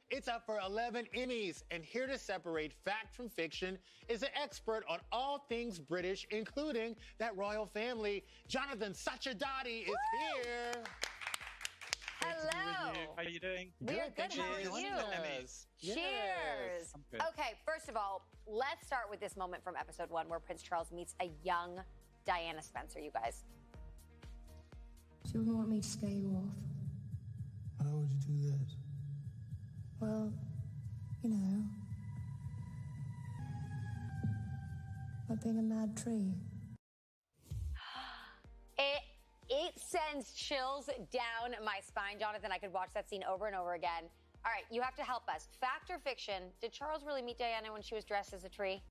It's up for 11 Emmys, and here to separate fact from fiction is an expert on all things British, including that royal family. Jonathan Sacerdoti is here. Hello. How are you doing? We are good. How are you? Cheers. Okay, first of all, let's start with this moment from episode 1 where Prince Charles meets a young Diana Spencer, you guys. Do you want me to scare you off? How would you do that? Well, you know, like being a mad tree. It sends chills down my spine, Jonathan. I could watch that scene over and over again. All right, you have to help us. Fact or fiction? Did Charles really meet Diana when she was dressed as a tree?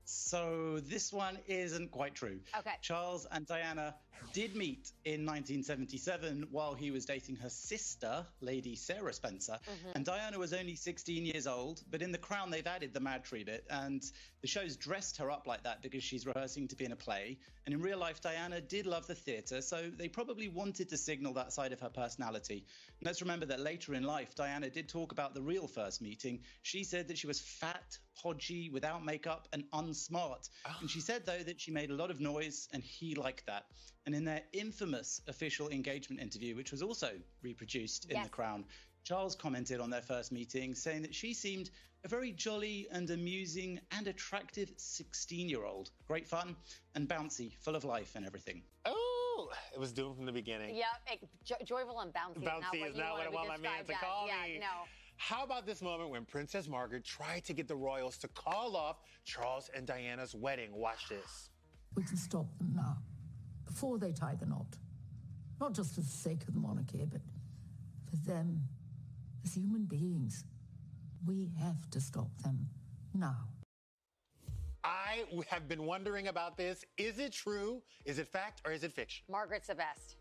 So this one isn't quite true. Okay. Charles and Diana did meet in 1977 while he was dating her sister, Lady Sarah Spencer. And Diana was only 16 years old, but in The Crown they've added the mad tree bit, and the show's dressed her up like that because she's rehearsing to be in a play. And in real life, Diana did love the theatre, so they probably wanted to signal that side of her personality. And let's remember that later in life, Diana did talk about the real first meeting. She said that she was fat, podgy, without makeup, and unsmart. And she said, though, that she made a lot of noise, and he liked that. And in their infamous official engagement interview, which was also reproduced in The Crown, Charles commented on their first meeting, saying that she seemed a very jolly and amusing and attractive 16-year-old. Great fun and bouncy, full of life and everything. Oh, it was doomed from the beginning. Yep, joyful and bouncy. Bouncy is not what I want my man to call me. Yeah, no. How about this moment when Princess Margaret tried to get the royals to call off Charles and Diana's wedding? Watch this. We can stop them now, before they tie the knot. Not just for the sake of the monarchy, but for them as human beings. We have to stop them now. I have been wondering about this. Is it true? Is it fact or is it fiction? Margaret's the best.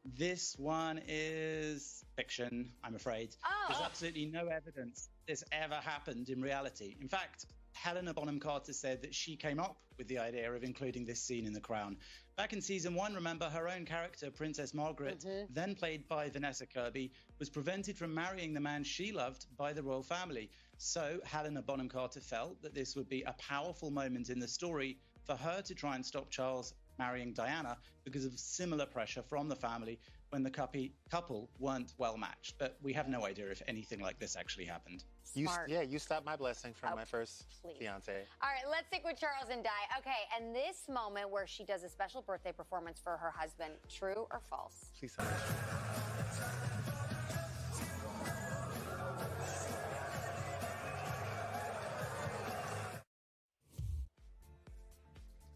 This one is fiction, I'm afraid. There's absolutely no evidence this ever happened in reality. In fact, Helena Bonham Carter said that she came up with the idea of including this scene in The Crown. Back in season 1, remember, her own character, Princess Margaret, then played by Vanessa Kirby, was prevented from marrying the man she loved by the royal family. So Helena Bonham Carter felt that this would be a powerful moment in the story for her to try and stop Charles marrying Diana because of similar pressure from the family when the couple weren't well matched. But we have no idea if anything like this actually happened. You stopped my blessing from my first fiance. All right, let's stick with Charles and Di. Okay, and this moment where she does a special birthday performance for her husband, true or false? Please tell me.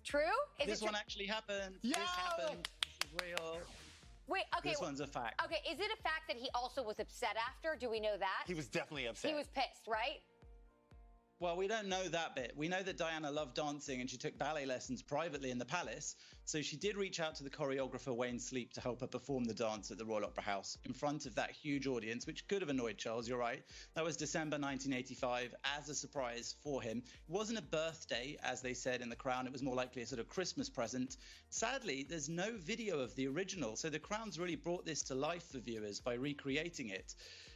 True? This one actually happened. Yo! This happened. This is real. Wait, okay. This one's a fact. Okay, is it a fact that he also was upset after? Do we know that? He was definitely upset. He was pissed, right? Well, we don't know that bit. We know that Diana loved dancing and she took ballet lessons privately in the palace. So she did reach out to the choreographer Wayne Sleep to help her perform the dance at the Royal Opera House in front of that huge audience, which could have annoyed Charles, you're right. That was December 1985 as a surprise for him. It wasn't a birthday, as they said in The Crown. It was more likely a sort of Christmas present. Sadly, there's no video of the original, so The Crown's really brought this to life for viewers by recreating it.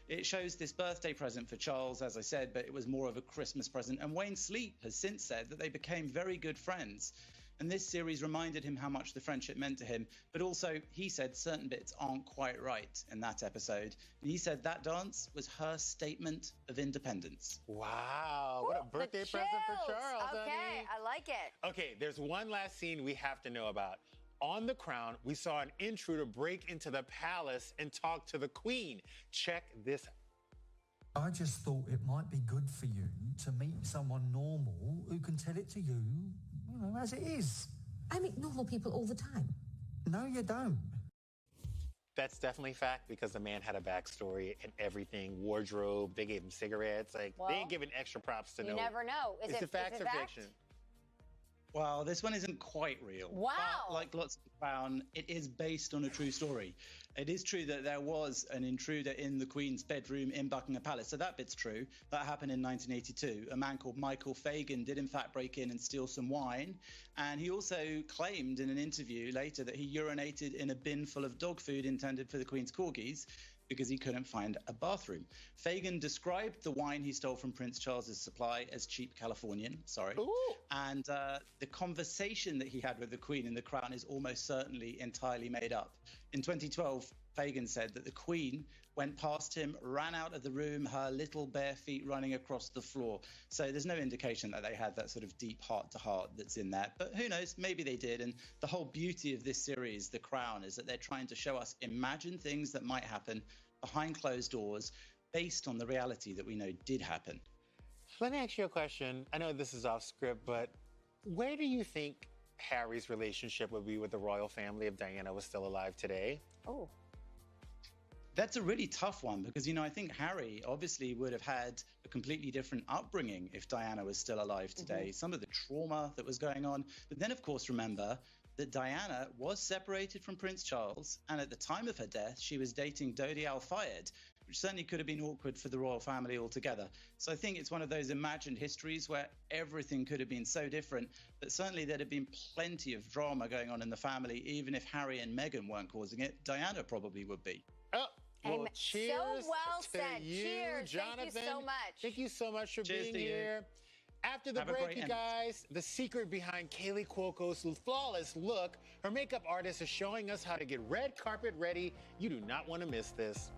It shows this birthday present for Charles, as I said, but it was more of a Christmas present. And Wayne Sleep has since said that they became very good friends. And this series reminded him how much the friendship meant to him. But also, he said certain bits aren't quite right in that episode. And he said that dance was her statement of independence. Wow, what a birthday present for Charles, Okay, honey. I like it. Okay, there's one last scene we have to know about. On The Crown, we saw an intruder break into the palace and talk to the Queen. Check this out. I just thought it might be good for you to meet someone normal who can tell it to you, you know, as it is. I meet normal people all the time. No, you don't. That's definitely fact because the man had a backstory and everything, wardrobe. They gave him cigarettes. Like, they ain't giving extra props to know. You never know. Is it fact or fiction? Well, this one isn't quite real. Wow. But like lots of The Crown, it is based on a true story. It is true that there was an intruder in the Queen's bedroom in Buckingham Palace. So that bit's true. That happened in 1982. A man called Michael Fagan did in fact break in and steal some wine. And he also claimed in an interview later that he urinated in a bin full of dog food intended for the Queen's corgis. because he couldn't find a bathroom. Fagin described the wine he stole from Prince Charles's supply as cheap Californian. Sorry. Ooh. And the conversation that he had with the Queen in the Crown is almost certainly entirely made up. In 2012, Fagin said that the Queen went past him, ran out of the room, her little bare feet running across the floor. So there's no indication that they had that sort of deep heart-to-heart that's in there. But who knows? Maybe they did. And the whole beauty of this series, The Crown, is that they're trying to show us imagined things that might happen behind closed doors based on the reality that we know did happen. Let me ask you a question. I know this is off script, but where do you think Harry's relationship would be with the royal family if Diana was still alive today? Oh. That's a really tough one because, I think Harry obviously would have had a completely different upbringing if Diana was still alive today. Some of the trauma that was going on. But then, of course, remember that Diana was separated from Prince Charles. And at the time of her death, she was dating Dodi Al-Fayed, which certainly could have been awkward for the royal family altogether. So I think it's one of those imagined histories where everything could have been so different, but certainly there'd have been plenty of drama going on in the family. Even if Harry and Meghan weren't causing it, Diana probably would be. Oh, well, Amen. cheers So well to said. you, Cheers. Jonathan. Thank you so much. Thank you so much for Cheers being to you. here. After the Have a break, great you Emmys. guys, the secret behind Kaylee Cuoco's flawless look. Her makeup artist is showing us how to get red carpet ready. You do not want to miss this.